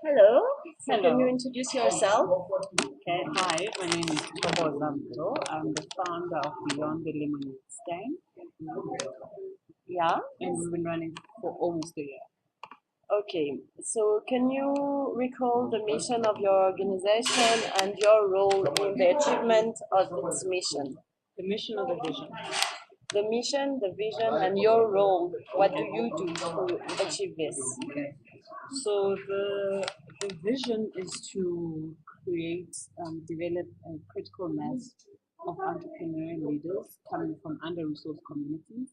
Hello. So can you Hello. introduce yourself? Okay. Hi, my name is Tobo Zamto. I'm the founder of Beyond the Lemonade Stand. Yeah. And we've been running for almost a year. Okay. So can you recall the mission of your organization and your role in the achievement of its mission? The mission of the vision. The mission, the vision, and your role. What do Okay. you do to achieve this? Okay. So the vision is to create, develop a critical mass of entrepreneurial leaders coming from under-resourced communities.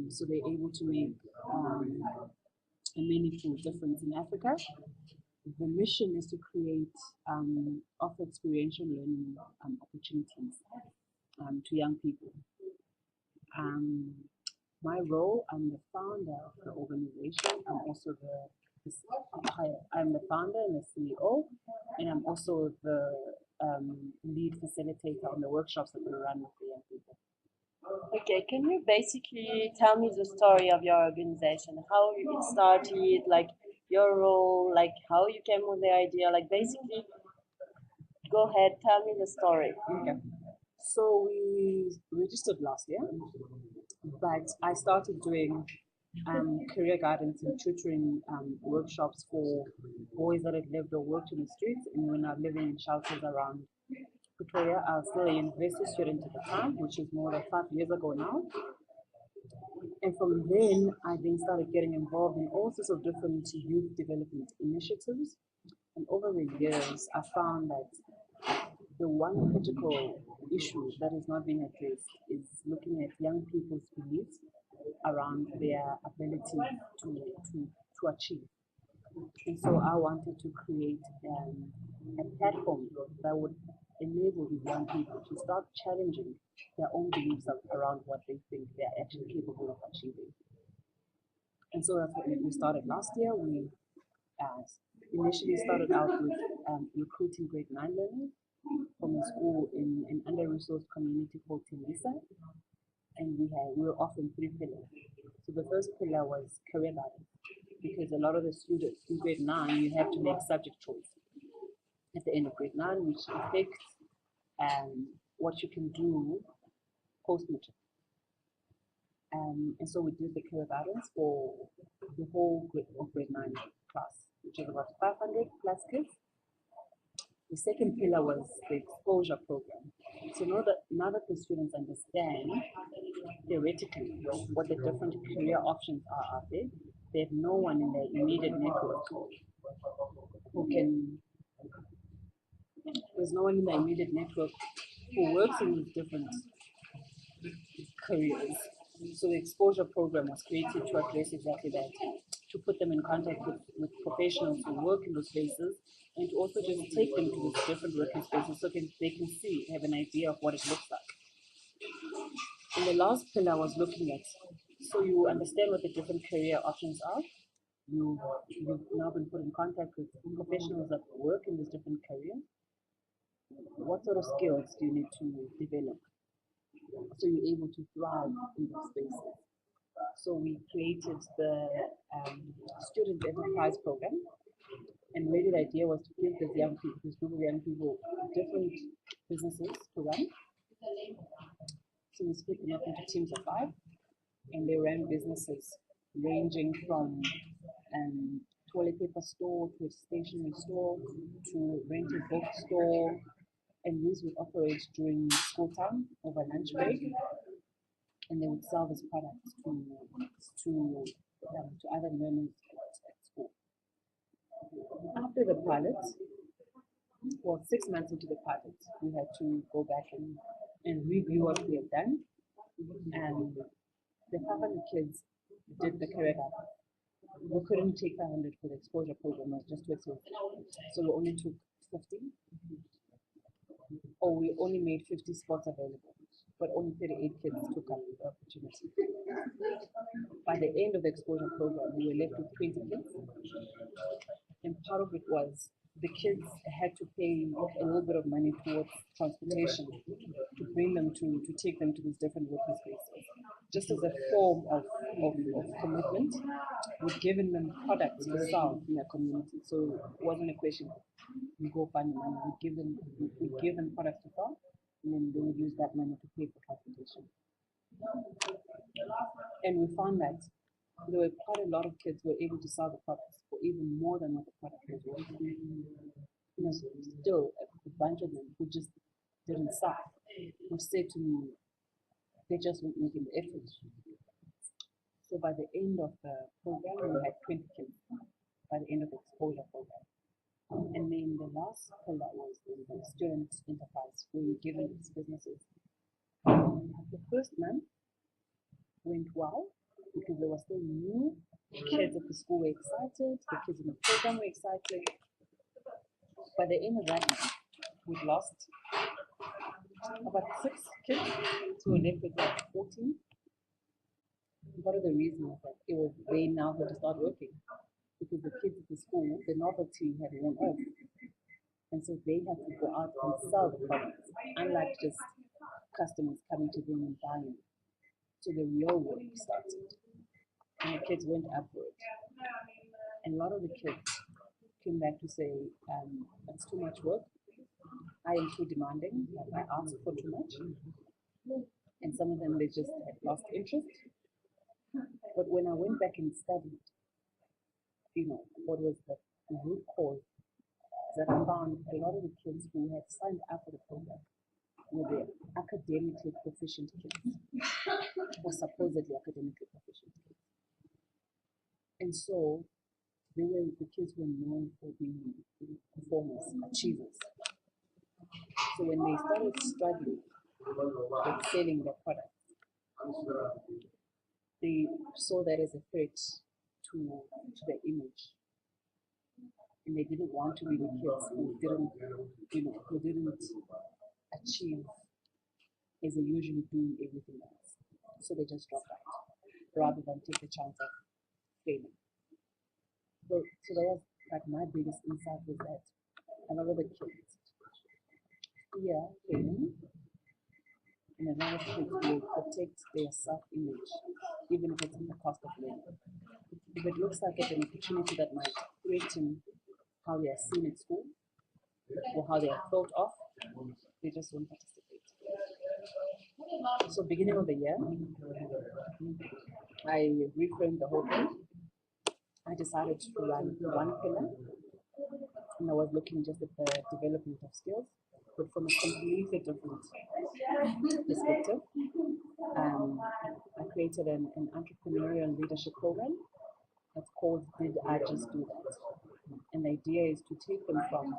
So they're able to make a meaningful difference in Africa. The mission is to create, offer experiential learning opportunities to young people. Um, my role, I'm the founder of the organization. I'm also I'm the founder and the CEO, and I'm also the lead facilitator on the workshops that we run with the young people. Okay, can you basically tell me the story of your organization? How it started, like your role, like how you came with the idea, like basically go ahead, tell me the story. Okay. So we registered last year, but I started doing career guidance and tutoring workshops for boys that had lived or worked in the streets and were now living in shelters around Pretoria. I was still a university student at the time, which is more than 5 years ago now. And from then, I then started getting involved in all sorts of different youth development initiatives. And over the years, I found that the one critical issue that is not being addressed is looking at young people's beliefs around their ability to, to, to achieve. And so I wanted to create a platform that would enable these young people to start challenging their own beliefs around what they think they're actually capable of achieving. And so that's what we started last year. We uh, initially started out with recruiting grade 9 learners from a school in an under-resourced community called Tembisa, and we were offering three pillars. So the first pillar was career guidance, because a lot of the students in grade 9, you have to make subject choice at the end of grade 9, which affects what you can do post matric. And so we did the career guidance for the whole grade 9 class, which is about 500 plus kids. The second pillar was the exposure program. So now that the students understand theoretically what the different career options are out there, they have no one in their immediate network who can, there's no one in their immediate network who works in these different careers. So the exposure program was created to address exactly that, to put them in contact with professionals who work in those spaces, and to also just take them to these different working spaces so they can see, have an idea of what it looks like. And the last pillar was looking at, so you understand what the different career options are. You've now been put in contact with professionals that work in these different careers. What sort of skills do you need to develop so you're able to thrive in those spaces? So we created the student enterprise program, and really the idea was to give these young people, this group of young people, different businesses to run. So we split them up into teams of five, and they ran businesses ranging from toilet paper store to a stationery store to rental bookstore, and these would operate during school time over lunch break, and they would sell these products to other learners at school. After the pilot, well, 6 months into the pilot, we had to go back and review what we had done, and the 500 kids did the career gap. We couldn't take 500 for the exposure program, it was just too expensive. So we only took 50, or we only made 50 spots available, but only 38 kids took up the opportunity. By the end of the exposure program, we were left with 20 kids, and part of it was the kids had to pay a little bit of money towards transportation to bring them to take them to these different working spaces, just as a form of of commitment. We've given them products to sell in their community. So it wasn't a question of you go find money. We give them products to sell, and then they would use that money to pay for transportation. And we found that there were quite a lot of kids who were able to sell the products for even more than what the product was worth. You know, still a bunch of them who just didn't sell, who said to me they just weren't making the effort. So by the end of the program, we had 20 kids by the end of the exposure program. And then the last pillar was the student enterprise, where we given these businesses. The first month went well because there were still new kids at the school were excited, the kids in the program were excited. By the end of that month, we've lost about 6 kids, so we're left with like 14. Part of the reason was that it was they now had to start working because the kids at the school, the novelty had worn off. And so they had to go out and sell the products, unlike just customers coming to them and buying. So the real work started. And the kids went up for it. And a lot of the kids came back to say, that's too much work. I am too demanding. I ask for too much. And some of them, they just had lost interest. But when I went back and studied, what was the root cause, that I found a lot of the kids who had signed up for the program were the academically proficient kids, or supposedly academically proficient kids. And so the kids were known for being performers, achievers. So when they started struggling with selling their products, they saw that as a threat to their image. And they didn't want to be the kids who didn't achieve as they usually do everything else. So they just dropped out rather than take the chance of failing. So that was like my biggest insight was that a lot of the kids fear failing, and a lot of kids will protect their self-image, even if it's at the cost of learning. If it looks like it's an opportunity that might threaten how they are seen at school or how they are thought of, they just won't participate. So beginning of the year, I reframed the whole thing. I decided to run one pillar, and I was looking just at the development of skills, but from a completely different perspective. I created an entrepreneurial leadership program that's called Did I Just Do That? And the idea is to take them from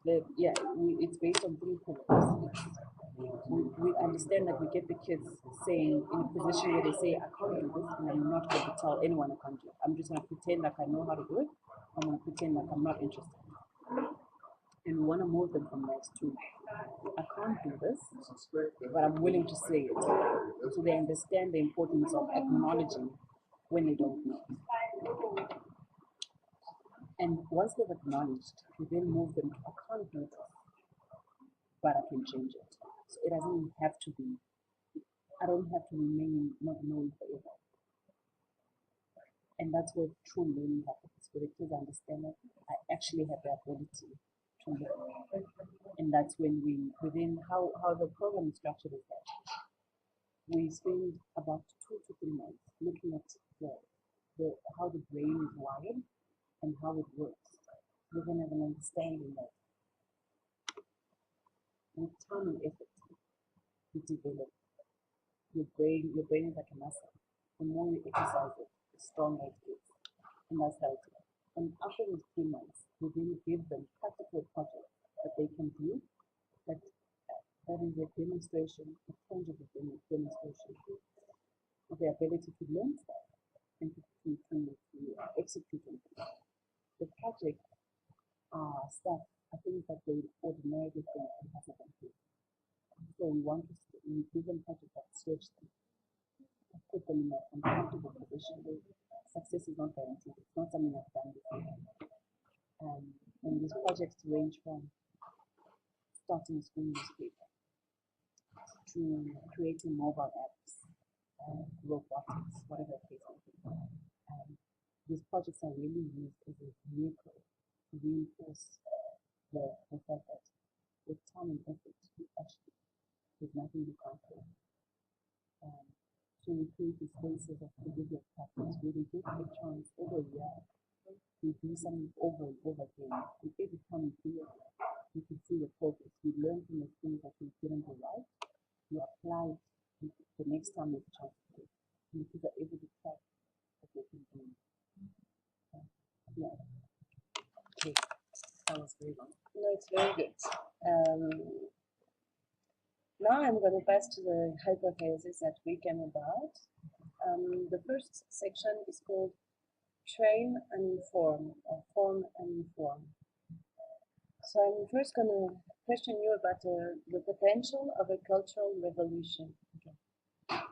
it's based on 3 pillars. We understand that we get the kids saying in a position where they say, I can't do this, and I'm not going to tell anyone I can't do it. I'm just going to pretend like I know how to do it. I'm going to pretend like I'm not interested. And we want to move them from that to, I can't do this, but I'm willing to say it. So they understand the importance of acknowledging when they don't know. And once they've acknowledged, we then move them to, I can't do this, but I can change it. So it doesn't have to be, I don't have to remain not knowing forever. And that's where true learning happens, where the kids understand that I actually have the ability to learn. And that's when within how the program is structured is that we spend about 2 to 3 months looking at how the brain is wired and how it works. We're going to have an understanding that with time and effort, you develop your brain. Your brain is like a muscle. The more you exercise it, the stronger it gets. And that's healthy. And after those 3 months, we then give them practical projects that they can do that is a demonstration, a tangible demonstration of the ability to learn stuff and to execute on it. The project stuff are things that they would ordinarily think impossible to do. So we give them projects that stretch them, put them in an uncomfortable position where success is not guaranteed. It's not something I've done before. And these projects range from starting a school newspaper to creating mobile apps, robotics, whatever the case may be. These projects are really used as a vehicle to reinforce the fact that with time and effort, you actually, there's nothing you can't do. So we create these spaces of behavior practice where they get a chance over a year to do something over and over again. And every time you do it, you can see the progress. You learn from the things that you didn't do right. You apply it the next time you have a chance to do it. And you are able to track what they can do. Yeah. Okay. That was very long. No, it's very good. Now I'm going to pass to the hypothesis that we came about. The first section is called Train and Inform, or Form and Inform. So I'm first going to question you about the potential of a cultural revolution. Okay.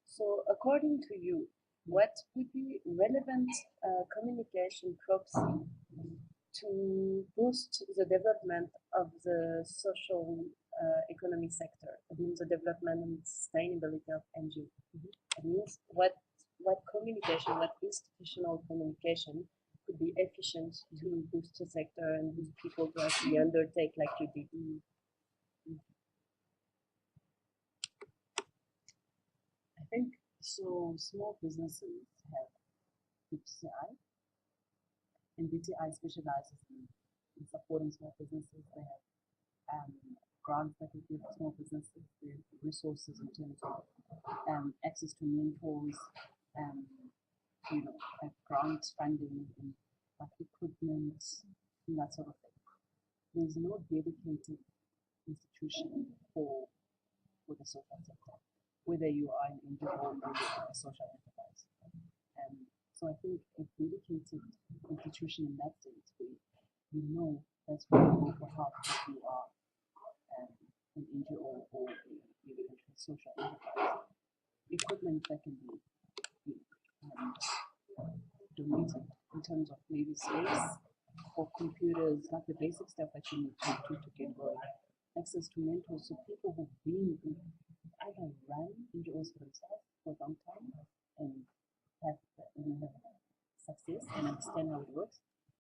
So according to you, what would be relevant communication proxy to boost the development of the social economic sector? It means the development and sustainability of NGO. It means what communication, what institutional communication could be efficient to boost the sector and boost people to actually undertake like you did. I think so. Small businesses have BTI, and BTI specializes in supporting small businesses. They have grants that we give small businesses, the resources in terms of access to mentors, grant funding, and like equipment, and that sort of thing. There's no dedicated institution for the social sector, whether you are an NGO or you are a social enterprise. So I think a dedicated institution in that sense, where you know that's where you go for help if you are an NGO or a social enterprise. Equipment that can be donated in terms of maybe space or computers, like the basic stuff that you need to get going. Access to mentors, so people who've been either run NGOs for themselves